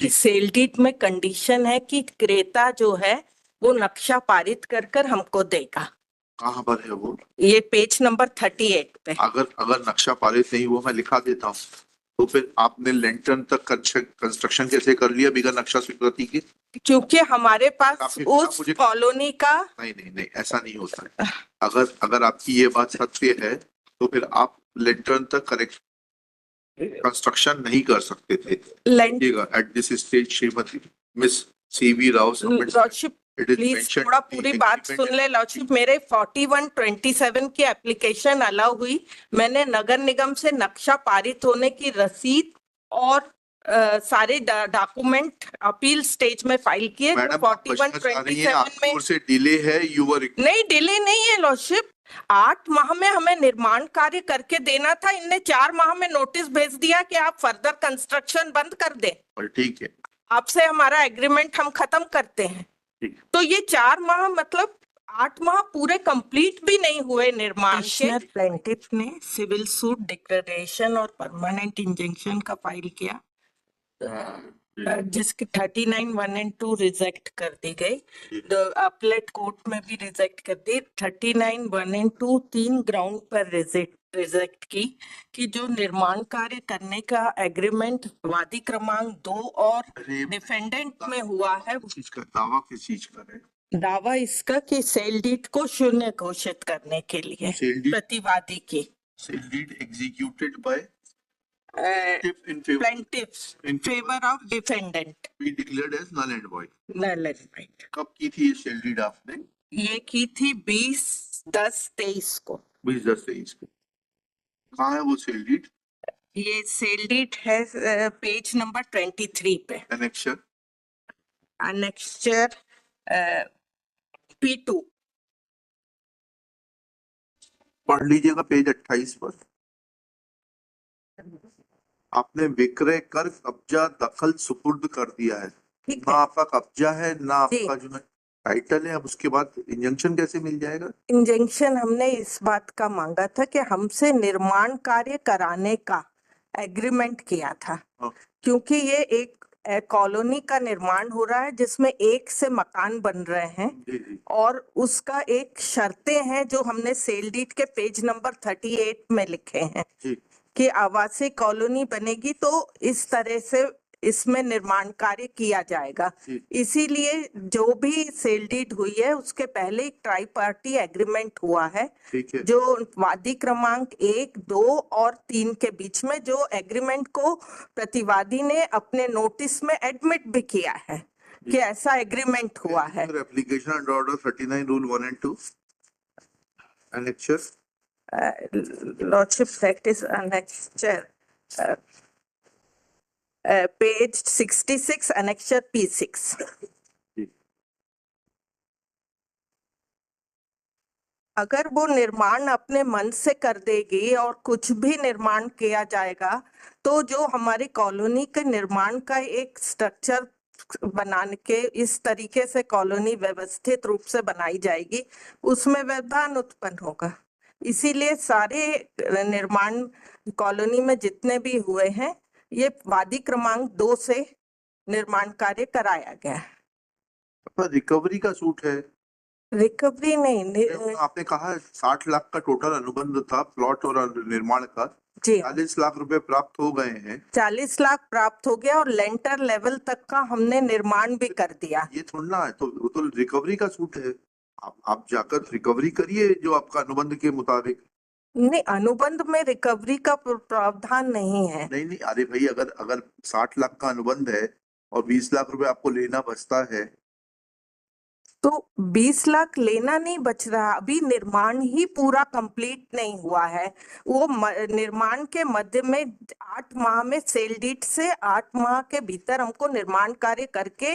कि sale deed में condition है कि क्रेता जो है वो नक्शा पारित कर कर हमको देगा। कहाँ पर है वो? ये पेज नंबर 38 पे। अगर नक्शा पारित नहीं हुआ, मैं लिखा देता हूँ, तो फिर आपने लेंटर तक कंस्ट्रक्शन कैसे कर लिया बिना नक्शा स्वीकृति के? क्योंकि हमारे पास आप उस मुझे कॉलोनी का नहीं, ऐसा नहीं होता है। अगर आपकी ये बात सत्य है तो फिर आप लेंटर तक कंस्ट्रक्शन नहीं कर सकते थे। At this stage Shrimati miss CV Rao lordship please थोड़ा पूरी बात सुन ले लॉर्डशिप। मेरे 4127 की एप्लीकेशन अलाउ हुई। मैंने नगर निगम से नक्शा पारित होने की रसीद और सारे डॉक्यूमेंट अपील स्टेज में फाइल किए। 4127 में से डिले है, नहीं डिले नहीं है लॉर्डशिप। 8 माह में हमें निर्माण कार्य करके देना था। इनने 4 माह में नोटिस भेज दिया कि आप फर्दर कंस्ट्रक्शन बंद कर दें। ठीक है, आपसे हमारा एग्रीमेंट हम खत्म करते हैं। तो ये 4 माह मतलब 8 माह पूरे कंप्लीट भी नहीं हुए निर्माण के। प्लेंटिफ ने सिविल सूट डिक्लेरेशन और परमानेंट इंजंक्शन का फाइल किया, जिसके 39 1 and 2 रिजेक्ट कर दी गई। अपलेट कोर्ट में भी रिजेक्ट कर दी। 39 1 and 2 3 ग्राउंड पर रिजेक्ट की कि जो निर्माण कार्य करने का एग्रीमेंट वादी क्रमांक 2 और डिफेंडेंट में हुआ है। इसका दावा किस चीज का है? दावा इसका कि सेल डीड को शून्य घोषित करने के लिए प्रतिवादी की। Sale deed executed by plaintiffs in favor of defendant be declared as null and void. null and void। कब की थी ये सेल डीड आपने? ये की थी 20/10/23 को। 20/10/23 को। कहाँ है वो सेल डीड? ये सेल डीड है पेज नंबर 23 पे। अनेक्चर P2 पढ़ लीजिएगा पेज 28 पर। आपने विक्रय कर कब्जा दखल सुपुर्द कर दिया है। ना आपका कब्जा है ना आपका जो टाइटल है। अब उसके बाद इंजंक्शन कैसे मिल जाएगा? इंजंक्शन हमने इस बात का मांगा था कि हमसे निर्माण कार्य कराने का एग्रीमेंट किया था। क्योंकि ये एक कॉलोनी का निर्माण हो रहा है जिसमें 1 से मकान बन रहे हैं और उसका एक शर्तें हैं जो हमने सेल डीड के पेज नंबर 38 में लिखे हैं कि आवासीय कॉलोनी बनेगी तो इस तरह से इसमें निर्माण कार्य किया जाएगा। इसीलिए जो भी सेल डीड हुई है उसके पहले एक ट्राई पार्टी एग्रीमेंट हुआ है जो वादी क्रमांक 1, 2 और 3 के बीच में, जो एग्रीमेंट को प्रतिवादी ने अपने नोटिस में एडमिट भी किया है कि ऐसा एग्रीमेंट हुआ है। Application under order 39 rule 1 and 2 annexure lordship practice annexure page 66 annexure P6। अगर वो निर्माण अपने मन से कर देगी और कुछ भी निर्माण किया जाएगा तो जो हमारी कॉलोनी के निर्माण का एक स्ट्रक्चर बनाने के इस तरीके से कॉलोनी व्यवस्थित रूप से बनाई जाएगी उसमें व्यवधान उत्पन्न होगा। इसीलिए सारे निर्माण कॉलोनी में जितने भी हुए हैं ये वादी क्रमांक 2 से निर्माण कार्य कराया गया है। रिकवरी का सूट है। रिकवरी नहीं, आपने कहा 60 लाख का टोटल अनुबंध था प्लॉट और निर्माण का। जी 40 लाख रुपए प्राप्त हो गए हैं। 40 लाख प्राप्त हो गया और लेंटर लेवल तक का हमने निर्माण भी कर दिया। ये थोड़ा है तो रिकवरी का सूट है। आप जाकर रिकवरी करिए जो आपका अनुबंध के मुताबिक। नहीं, अनुबंध में रिकवरी का प्रावधान नहीं है। नहीं, अरे भाई अगर 60 लाख का अनुबंध है और 20 लाख रुपए आपको लेना बचता है तो 20 लाख लेना नहीं बच रहा। अभी निर्माण ही पूरा कंप्लीट नहीं हुआ है। वो निर्माण के मध्य में 8 माह में सेल डीड से 8 माह के भीतर हमको निर्माण कार्य करके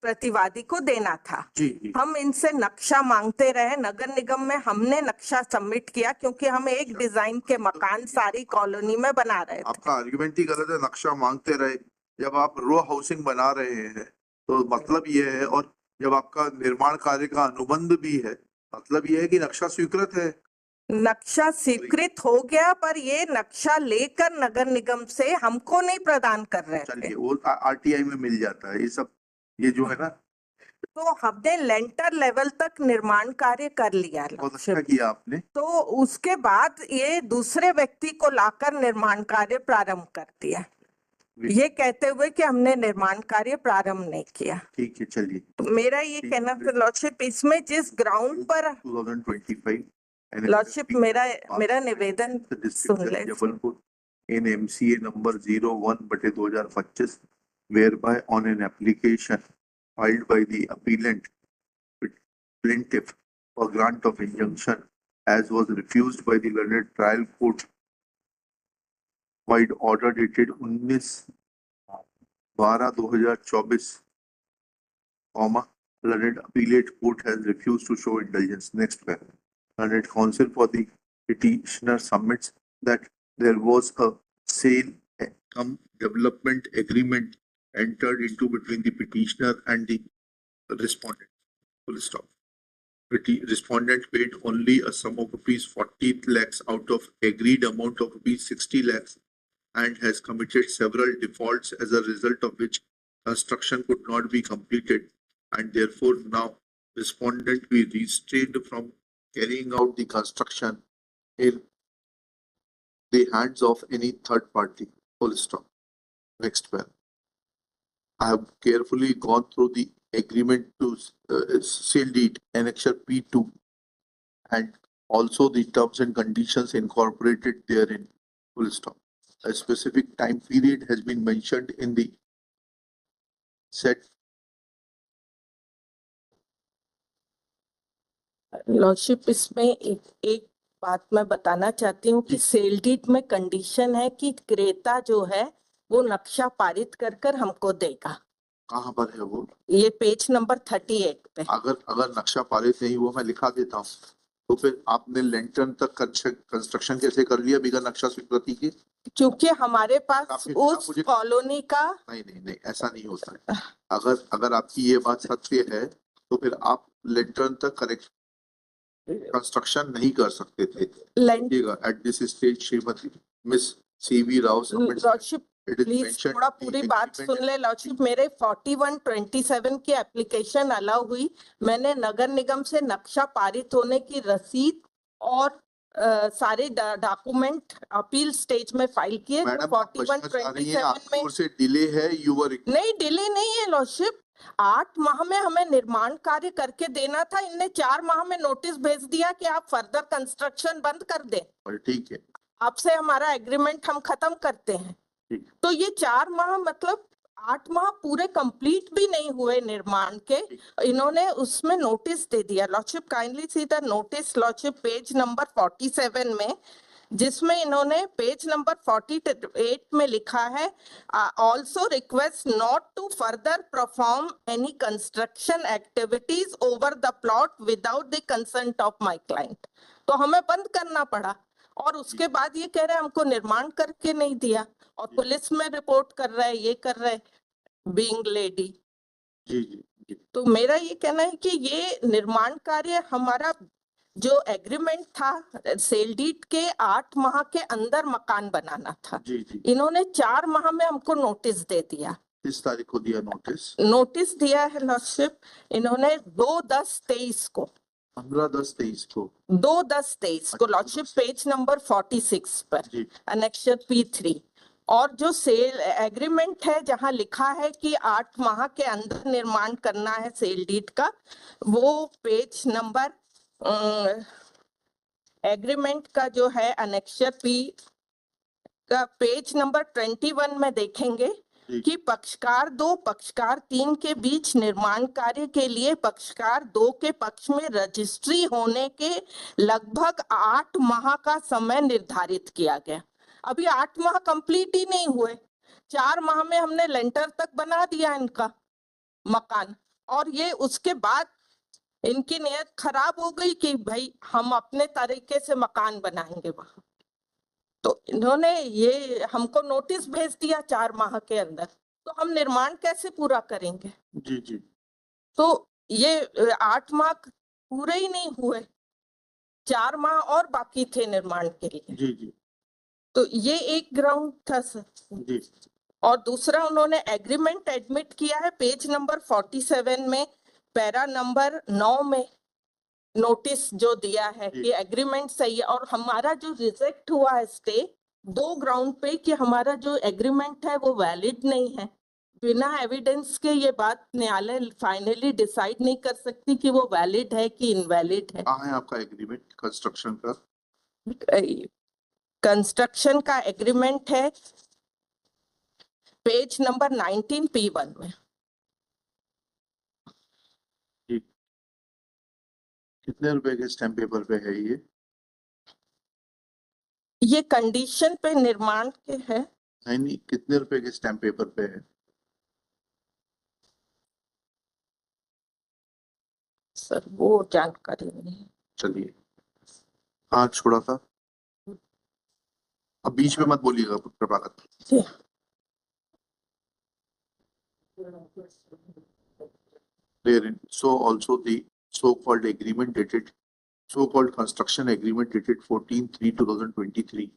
प्रतिवादी को देना था। जी। हम इनसे नक्शा मांगते रहे। नगर निगम में हमने नक्शा सबमिट किया क्योंकि हम एक डिजाइन के मकान सारी कॉलोनी में बना रहे थे। आपका आर्गुमेंट ही गलत है। नक्शा मांगते रहे जब आप रो हाउसिंग बना रहे हैं तो मतलब ये है, और जब आपका निर्माण कार्य का अनुबंध भी है मतलब यह है कि नक्शा स्वीकृत है। नक्शा स्वीकृत हो गया, पर ये नक्शा लेकर नगर निगम से हमको नहीं प्रदान कर रहे थे। चलिए वो आरटीआई में मिल जाता है ये सब, ये जो है ना, तो हमने लेंटर लेवल तक निर्माण कार्य कर लिया। बहुत अच्छा किया आपने। तो उसके बाद ये दूसरे व्यक्ति को लाकर निर्माण कार्य प्रारंभ कर दिया, ये कहते हुए कि हमने निर्माण कार्य प्रारंभ नहीं किया। ठीक है, चलिए। तो मेरा ये कहना था लॉर्डशिप, इसमें जिस ग्राउंड पर 2025 लॉर्डशिप मेरा निवेदन सुन ले। Jabalpur in MCA number 01/2025 whereby on an application filed by the appellant plaintiff for grant of injunction as was refused by the learned trial court wide order dated 19/12/2024 comma learned appellate court has refused to show indulgence. Next paragraph. Learned counsel for the petitioner submits that there was a sale cum development agreement entered into between the petitioner and the respondent. Full stop. Respondent paid only a sum of rupees 40 lakhs out of agreed amount of rupees 60 lakhs and has committed several defaults, as a result of which construction could not be completed, and therefore now respondent be restrained from carrying out the construction in the hands of any third party. Full stop. Next paragraph. I have carefully gone through the agreement to sale deed annexure P2 and also the terms and conditions incorporated therein. Full stop. A specific time period has been mentioned in the said lordship, इसमें एक बात मैं बताना चाहती हूँ कि sale deed में condition है कि क्रेता जो है वो नक्शा पारित कर कर हमको देगा। कहाँ पर है वो? ये पेज नंबर 38 पे। अगर नक्शा पारित नहीं हुआ, मैं लिखा देता हूँ, तो फिर आपने लेंटर तक कंस्ट्रक्शन कैसे कर लिया बिना नक्शा स्वीकृति के? क्योंकि हमारे पास उस कॉलोनी का नहीं, ऐसा नहीं होता है। अगर आपकी ये बात सत्य है तो फिर आप लेंटर तक कंस्ट्रक्शन नहीं कर सकते थे। At this stage Shrimati miss CV Rao lordship please थोड़ा पूरी बात सुन ले। लॉर्डशिप, मेरे 4127 की एप्लीकेशन अलाउ हुई, मैंने नगर निगम से नक्शा पारित होने की रसीद और सारे डॉक्यूमेंट अपील स्टेज में फाइल किए। 4127 में से डिले है, नहीं, डिले नहीं है लॉर्डशिप। 8 माह में हमें निर्माण कार्य करके देना था, इनने 4 माह में नोटिस भेज दिया कि आप फर्दर कंस्ट्रक्शन बंद कर दें। ठीक है, आपसे हमारा एग्रीमेंट हम खत्म करते हैं। तो ये 4 माह मतलब 8 माह पूरे कंप्लीट भी नहीं हुए निर्माण के, इन्होंने उसमें नोटिस दे दिया। Lordship kindly see the notice lordship page number 47 में, जिसमें इन्होंने पेज नंबर 48 में लिखा है also request not to further perform any construction activities over the plot without the consent of my client. तो हमें बंद करना पड़ा और उसके बाद ये कह रहे हैं हमको निर्माण करके नहीं दिया और पुलिस में रिपोर्ट कर रहा है, ये कर रहा है बीइंग लेडी। जी। तो मेरा ये कहना है कि ये निर्माण कार्य हमारा जो एग्रीमेंट था सेल डीड के 8 माह के अंदर मकान बनाना था। जी। इन्होंने 4 माह में हमको नोटिस दे दिया। किस तारीख को दिया नोटिस? नोटिस दिया है लॉर्डशिप इन्होंने 2/10/23 को, 15/10/23 को, 2/10/23 को लॉर्डशिप पेज नंबर 46 पर अनेक्शर P3। और जो सेल एग्रीमेंट है जहां लिखा है कि 8 माह के अंदर निर्माण करना है सेल डीड का, वो पेज नंबर एग्रीमेंट का जो है अनेक्शर P का पेज नंबर 21 में देखेंगे कि पक्षकार 2 पक्षकार 3 के बीच निर्माण कार्य के लिए पक्षकार 2 के पक्ष में रजिस्ट्री होने के लगभग 8 माह का समय निर्धारित किया गया। अभी 8 माह कंप्लीट ही नहीं हुए, 4 माह में हमने लेंटर तक बना दिया इनका मकान, और ये उसके बाद इनकी नीयत खराब हो गई कि भाई हम अपने तरीके से मकान बनाएंगे वहां। तो इन्होंने ये हमको नोटिस भेज दिया 4 माह के अंदर, तो हम निर्माण कैसे पूरा करेंगे? जी। तो ये 8 माह पूरे ही नहीं हुए, 4 माह और बाकी थे निर्माण के लिए, जी जी तो ये एक ग्राउंड था सर। जी और दूसरा उन्होंने एग्रीमेंट एडमिट किया है पेज नंबर 47 में, पैरा नंबर 9 में नोटिस जो दिया है जी। कि एग्रीमेंट सही है, और हमारा जो रिजेक्ट हुआ है स्टे 2 ग्राउंड पे कि हमारा जो एग्रीमेंट है वो वैलिड नहीं है। बिना एविडेंस के ये बात न्यायालय फाइनली डिसाइड नहीं कर सकती कि वो वैलिड है कि इनवैलिड है। कहाँ है आपका एग्रीमेंट कंस्ट्रक्शन का? कंस्ट्रक्शन का एग्रीमेंट है पेज नंबर 19 P1 में। जी कितने रुपए के स्टैम्प पेपर पे है ये? ये कंडीशन पे निर्माण के है। नहीं नहीं, कितने रुपए के स्टैम्प पेपर पे है? सर वो जानकारी नहीं है। चलिए, हाँ छोड़ा था, अब बीच में मत बोलिएगा प्रभाकर। जी। Therein, so also the so-called agreement dated, so-called construction agreement dated 14/3/2023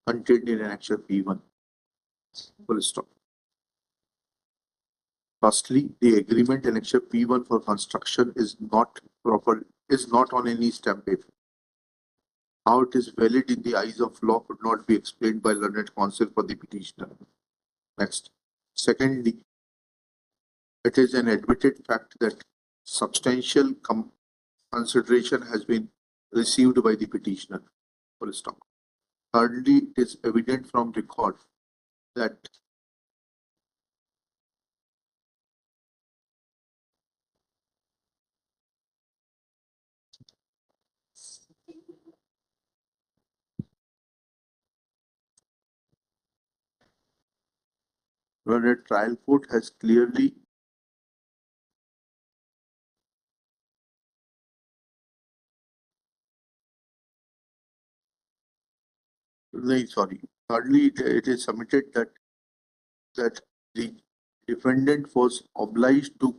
contained in annexure P1. Full stop. Firstly, the agreement annexure P1 for construction is not proper, is not on any stamp paper. How it is valid in the eyes of law could not be explained by learned counsel for the petitioner. Next. Secondly, it is an admitted fact that substantial consideration has been received by the petitioner. Full stop. Thirdly, it is evident from record that when a trial court has clearly thirdly, it is submitted that the defendant was obliged to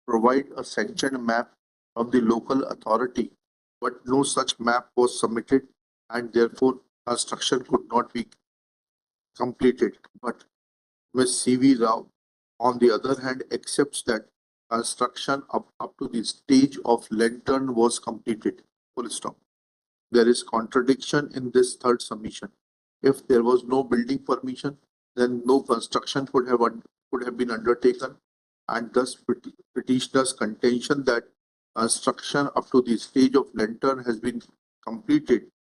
provide a sanctioned map from the local authority, but no such map was submitted, and therefore construction could not be completed. But Ms. C.V. Rao, on the other hand, accepts that construction up to the stage of lantern was completed. Full stop. There is contradiction in this third submission. If there was no building permission, then no construction could have been undertaken, and thus petitioner's contention that construction up to the stage of lantern has been completed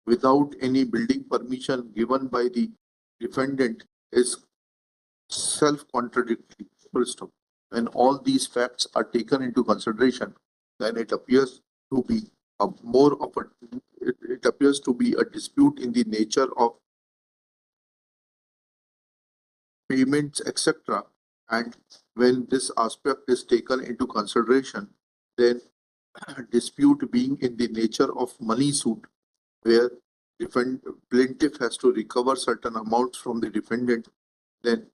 without any building permission given by the defendant is self-contradictory. Full stop. When all these facts are taken into consideration, then it appears to be it appears to be a dispute in the nature of payments, etc. And when this aspect is taken into consideration, then dispute being in the nature of money suit, where plaintiff has to recover certain amounts from the defendant, then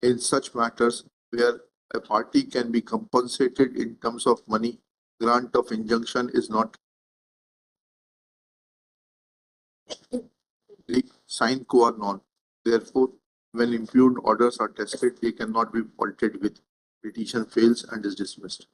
in such matters where a party can be compensated in terms of money, grant of injunction is not the sine qua non. Therefore, when impugned orders are tested, they cannot be faulted with. Petition fails and is dismissed.